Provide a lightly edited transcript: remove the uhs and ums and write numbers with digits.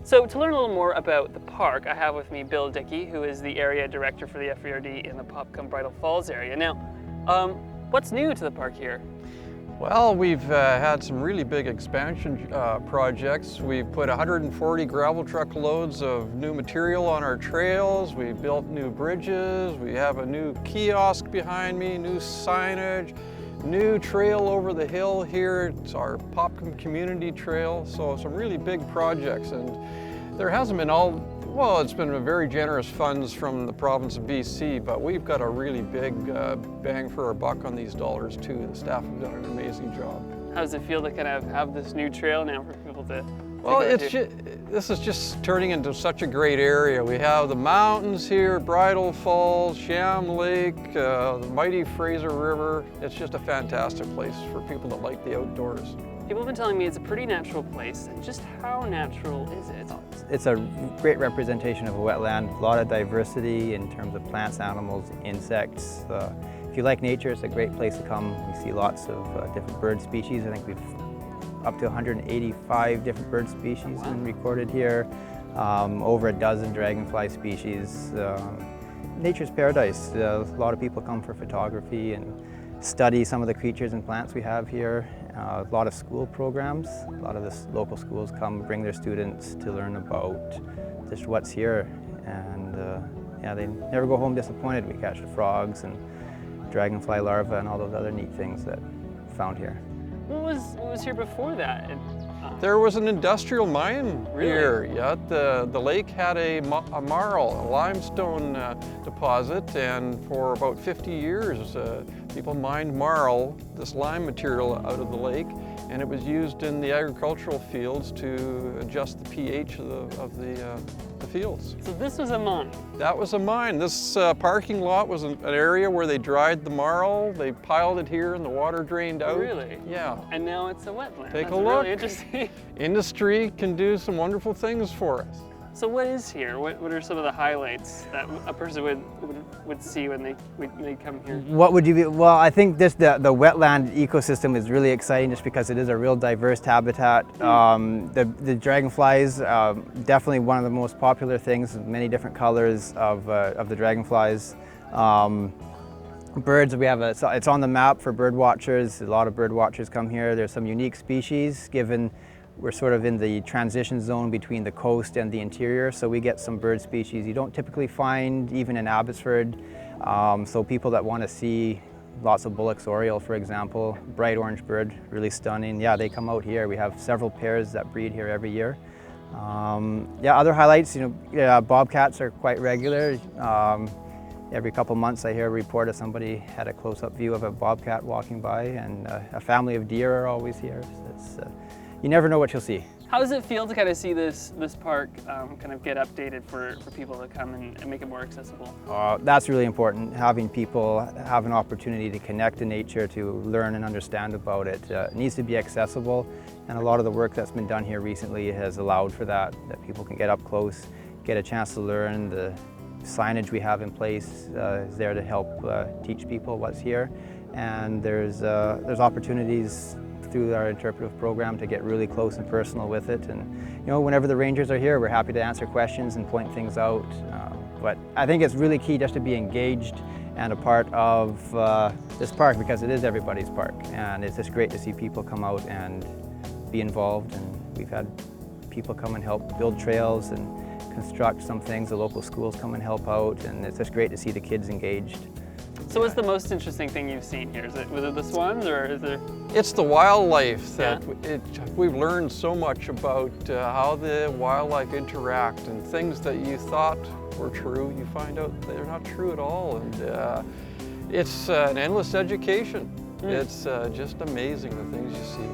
So to learn a little more about the park, I have with me Bill Dickey, who is the area director for the FERD in the Popcom Bridal Falls area. Now, what's new to the park here? Well, we've had some really big expansion projects. We've put 140 gravel truck loads of new material on our trails. We built new bridges. We have a new kiosk behind me, new signage, new trail over the hill here. It's our Popcom Community Trail. So some really big projects. And there hasn't been well, it's been a very generous funds from the province of BC, but we've got a really big bang for our buck on these dollars too. The staff have done an amazing job. How does it feel to kind of have this new trail now for people to Well, this is just turning into such a great area. We have the mountains here, Bridal Falls, Sham Lake, the mighty Fraser River. It's just a fantastic place for people that like the outdoors. People have been telling me it's a pretty natural place. Just how natural is it? It's a great representation of a wetland, a lot of diversity in terms of plants, animals, insects. If you like nature, it's a great place to come. We see lots of different bird species. I think we've up to 185 different bird species been recorded here, over a dozen dragonfly species. Nature's paradise. A lot of people come for photography and study some of the creatures and plants we have here. A lot of school programs. A lot of the local schools come bring their students to learn about just what's here. And yeah, they never go home disappointed. We catch the frogs and dragonfly larvae and all those other neat things that we found here. What was here before that? There was an industrial mine Really? here. Yeah, the lake had a marl, a limestone deposit, and for about 50 years people mined marl, this lime material, out of the lake, and it was used in the agricultural fields to adjust the pH of the fields. So this was a mine? That was a mine. This parking lot was an area where they dried the marl, they piled it here and the water drained out. Really? Yeah. And now it's a wetland. Take That's a look. Really interesting. Industry can do some wonderful things for us. So what is here? What are some of the highlights that a person would see when they come here? What would you be? Well, I think the wetland ecosystem is really exciting just because it is a real diverse habitat. The dragonflies, definitely one of the most popular things, many different colors of the dragonflies. Birds, it's on the map for bird watchers. A lot of bird watchers come here. There's some unique species given we're sort of in the transition zone between the coast and the interior, so we get some bird species you don't typically find even in Abbotsford. So people that want to see lots of Bullock's oriole, for example, bright orange bird, really stunning. Yeah, they come out here. We have several pairs that breed here every year. Yeah, other highlights, bobcats are quite regular. Every couple months I hear a report of somebody had a close-up view of a bobcat walking by, and a family of deer are always here. So you never know what you'll see. How does it feel to kind of see this park kind of get updated for people to come and make it more accessible? That's really important, having people have an opportunity to connect to nature, to learn and understand about it. It needs to be accessible, and a lot of the work that's been done here recently has allowed for that people can get up close, get a chance to learn. The signage we have in place is there to help teach people what's here, and there's opportunities through our interpretive program to get really close and personal with it. And whenever the rangers are here, we're happy to answer questions and point things out. But I think it's really key just to be engaged and a part of this park, because it is everybody's park, and it's just great to see people come out and be involved. And we've had people come and help build trails and construct some things. The local schools come and help out, and it's just great to see the kids engaged. So what's the most interesting thing you've seen here? Was it the swans, or is there? It's the wildlife that we've learned so much about how the wildlife interact, and things that you thought were true, you find out they're not true at all. And it's an endless education. It's just amazing the things you see.